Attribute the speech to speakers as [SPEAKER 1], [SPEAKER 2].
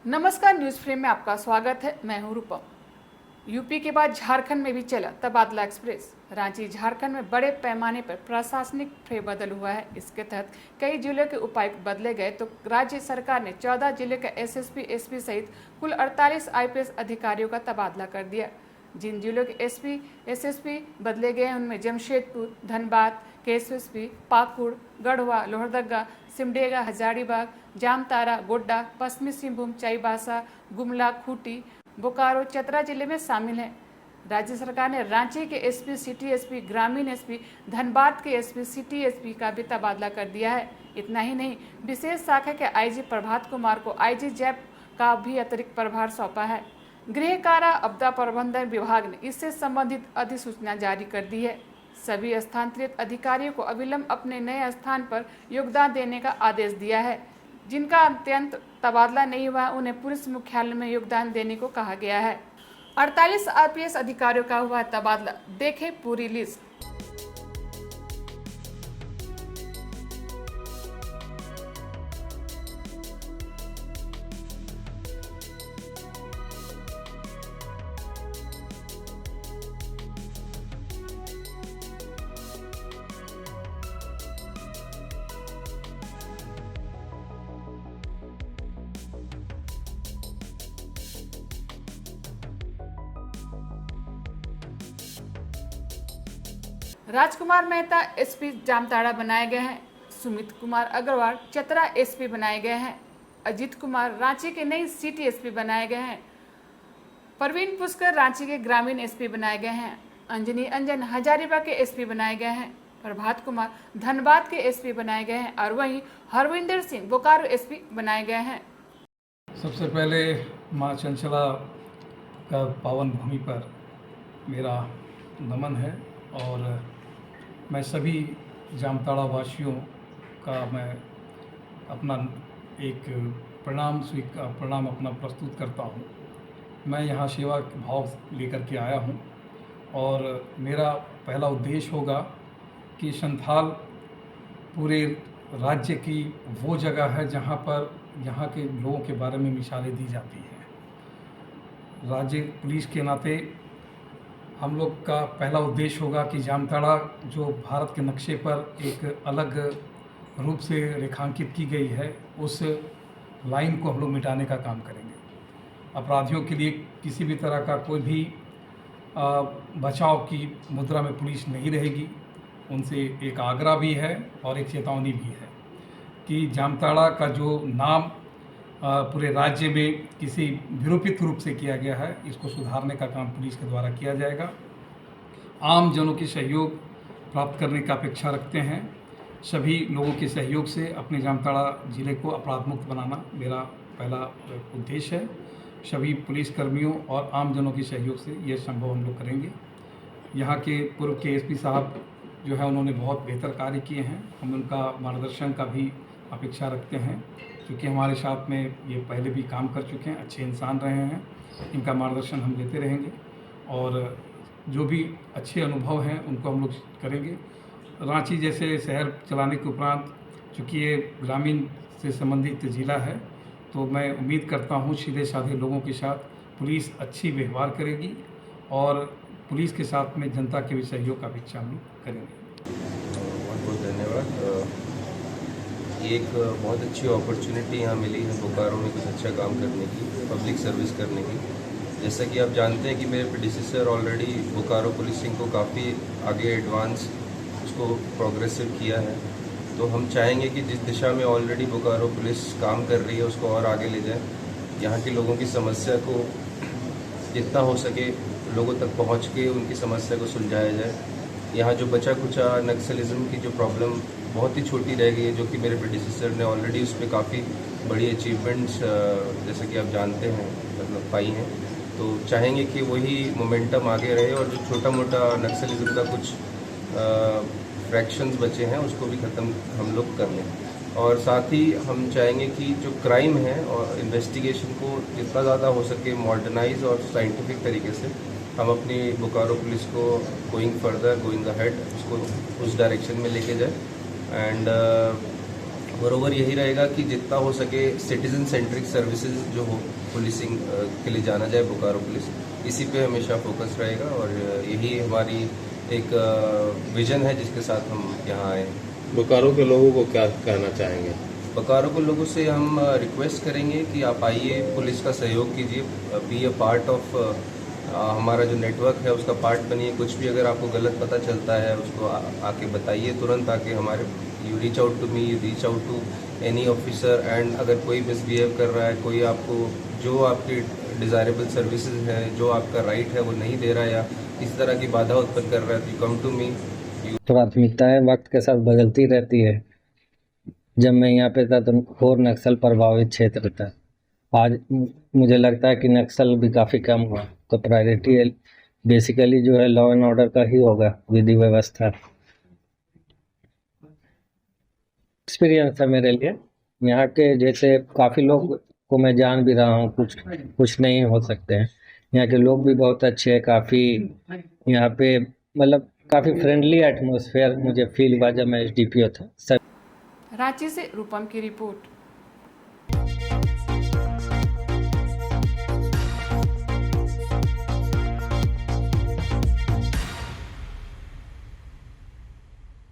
[SPEAKER 1] नमस्कार, news frame में आपका स्वागत है। मैं हूं रूपम। यूपी के बाद झारखंड में भी चला तबादला एक्सप्रेस। रांची झारखंड में बड़े पैमाने पर प्रशासनिक फेरबदल हुआ है। इसके तहत कई जिलों के उपायुक्त बदले गए तो राज्य सरकार ने 14 जिले के एसएसपी, एसपी सहित कुल 48 आईपीएस अधिकारियों का तबादला कर दिया। जिन जिलों के एसपी, एसएसपी बदले गए उनमें जमशेदपुर, धनबाद के एसएसपी, पाकुड़, गढ़वा, लोहरदगा, सिमडेगा, हजारीबाग, जामताड़ा, गोड्डा, पश्चिमी सिंहभूम, चाईबासा, गुमला, खूंटी, बोकारो, चतरा जिले में शामिल हैं। राज्य सरकार ने रांची के एसपी, सिटी एसपी, ग्रामीण एसपी, धनबाद के एसपी, सिटी एसपी का भी तबादला कर दिया है। इतना ही नहीं, विशेष शाखा के आईजी प्रभात कुमार को आईजी जैप का भी अतिरिक्त प्रभार सौंपा है। गृह कारा आपदा प्रबंधन विभाग ने इससे संबंधित अधिसूचना जारी कर दी है। सभी स्थानांतरित अधिकारियों को अविलंब अपने नए स्थान पर योगदान देने का आदेश दिया है। जिनका अत्यंत तबादला नहीं हुआ उन्हें पुलिस मुख्यालय में योगदान देने को कहा गया है। 48 आईपीएस अधिकारियों का हुआ तबादला। देखें पूरी लिस्ट। राजकुमार मेहता एसपी जामताड़ा बनाए गए हैं। सुमित कुमार अग्रवाल चतरा एसपी बनाए गए हैं। अजीत कुमार रांची के नई सिटी एसपी बनाए गए हैं। प्रवीण पुष्कर रांची के ग्रामीण एसपी बनाए गए हैं। अंजनी अंजन हजारीबाग के एसपी बनाए गए हैं। प्रभात कुमार धनबाद के एसपी बनाए गए हैं और वहीं हरविंदर सिंह बोकारो एसपी बनाए गए हैं।
[SPEAKER 2] सबसे पहले माँ चंचला का पावन भूमि पर मेरा नमन है और मैं सभी जामताड़ा वासियों का मैं अपना एक प्रणाम अपना प्रस्तुत करता हूँ। मैं यहाँ सेवा भाव लेकर के आया हूँ और मेरा पहला उद्देश्य होगा कि संथाल पूरे राज्य की वो जगह है जहाँ पर यहाँ के लोगों के बारे में मिसालें दी जाती हैं। राज्य पुलिस के नाते हम लोग का पहला उद्देश्य होगा कि जामताड़ा जो भारत के नक्शे पर एक अलग रूप से रेखांकित की गई है उस लाइन को हम लोग मिटाने का काम करेंगे। अपराधियों के लिए किसी भी तरह का कोई भी बचाव की मुद्रा में पुलिस नहीं रहेगी। उनसे एक आग्रह भी है और एक चेतावनी भी है कि जामताड़ा का जो नाम पूरे राज्य में किसी विरूपित रूप से किया गया है, इसको सुधारने का काम पुलिस के द्वारा किया जाएगा। आम जनों की सहयोग प्राप्त करने की अपेक्षा रखते हैं। सभी लोगों के सहयोग से अपने जामताड़ा जिले को अपराध मुक्त बनाना मेरा पहला उद्देश्य है। सभी पुलिसकर्मियों और आम जनों के सहयोग से यह संभव हम लोग करेंगे। यहाँ के पूर्व के एसपी साहब जो है उन्होंने बहुत बेहतर कार्य किए हैं। हम उनका मार्गदर्शन का भी अपेक्षा रखते हैं क्योंकि हमारे साथ में ये पहले भी काम कर चुके हैं, अच्छे इंसान रहे हैं। इनका मार्गदर्शन हम लेते रहेंगे और जो भी अच्छे अनुभव हैं उनको हम लोग करेंगे। रांची जैसे शहर चलाने के उपरांत चूँकि ये ग्रामीण से संबंधित ज़िला है तो मैं उम्मीद करता हूँ सीधे साधे लोगों के साथ पुलिस अच्छी व्यवहार करेगी और पुलिस के साथ में जनता के भी सहयोग का अपेक्षा हम लोग करेंगे।
[SPEAKER 3] बहुत बहुत धन्यवाद। ये एक बहुत अच्छी अपॉर्चुनिटी यहाँ मिली है बोकारो में कुछ अच्छा काम करने की, पब्लिक सर्विस करने की। जैसा कि आप जानते हैं कि मेरे प्रेडिसेसर ऑलरेडी बोकारो पुलिसिंग को काफ़ी आगे एडवांस उसको प्रोग्रेसिव किया है। तो हम चाहेंगे कि जिस दिशा में ऑलरेडी बोकारो पुलिस काम कर रही है उसको और आगे ले जाए। यहाँ के लोगों की समस्या को जितना हो सके लोगों तक पहुँच के उनकी समस्या को सुलझाया जाए। यहाँ जो बचा कुचा नक्सलिज्म की जो प्रॉब्लम बहुत ही छोटी रह गई है, जो कि मेरे प्रेडिसेसर ने ऑलरेडी उस पर काफ़ी बड़ी अचीवमेंट्स जैसे कि आप जानते हैं मतलब पाई हैं। तो चाहेंगे कि वही मोमेंटम आगे रहे और जो छोटा मोटा नक्सलिज्म का कुछ फ्रैक्शंस बचे हैं उसको भी ख़त्म हम लोग कर लें। और साथ ही हम चाहेंगे कि जो क्राइम है और इन्वेस्टिगेशन को जितना ज़्यादा हो सके मॉडर्नाइज और साइंटिफिक तरीके से हम अपनी बोकारो पुलिस को गोइंग फर्दर गोइंग अहेड उसको उस डायरेक्शन में लेके जाए। एंड बरोबर यही रहेगा कि जितना हो सके सिटीजन सेंट्रिक सर्विसेज जो हो पुलिसिंग के लिए जाना जाए बोकारो पुलिस, इसी पे हमेशा फोकस रहेगा और यही हमारी एक विजन है जिसके साथ हम यहाँ आए हैं।
[SPEAKER 4] बोकारो के लोगों को क्या कहना चाहेंगे?
[SPEAKER 3] बोकारो के लोगों से हम रिक्वेस्ट करेंगे कि आप आइए, पुलिस का सहयोग कीजिए, बी ए पार्ट ऑफ हमारा जो नेटवर्क है उसका पार्ट बनिए। कुछ भी अगर आपको गलत पता चलता है उसको आके बताइए, तुरंत आके हमारे you reach out to me, you reach out to any officer. And अगर कोई मिसबिहेव कर रहा है, कोई आपको जो आपकी डिज़ायरेबल सर्विसेज है, जो आपका राइट है वो नहीं दे रहा है या इस तरह की बाधा उत्पन्न कर रहा है, तो यू कम टू मी।
[SPEAKER 5] प्राथमिकताएं वक्त के साथ बदलती रहती है। जब मैं यहाँ पे था तो घोर नक्सल प्रभावित क्षेत्र था। आज मुझे लगता है कि नक्सल भी काफ़ी कम हुआ, तो प्रायोरिटी बेसिकली जो है लॉ एंड ऑर्डर का ही होगा, विधि व्यवस्था। एक्सपीरियंस है मेरे लिए। यहाँ के जैसे काफ़ी लोग को मैं जान भी रहा हूँ, कुछ नहीं हो सकते हैं। यहाँ के लोग भी बहुत अच्छे हैं, काफ़ी यहाँ पे मतलब काफ़ी फ्रेंडली एटमॉस्फेयर मुझे फील हुआ जब मैं SDPO था।
[SPEAKER 1] रांची से रूपम की रिपोर्ट।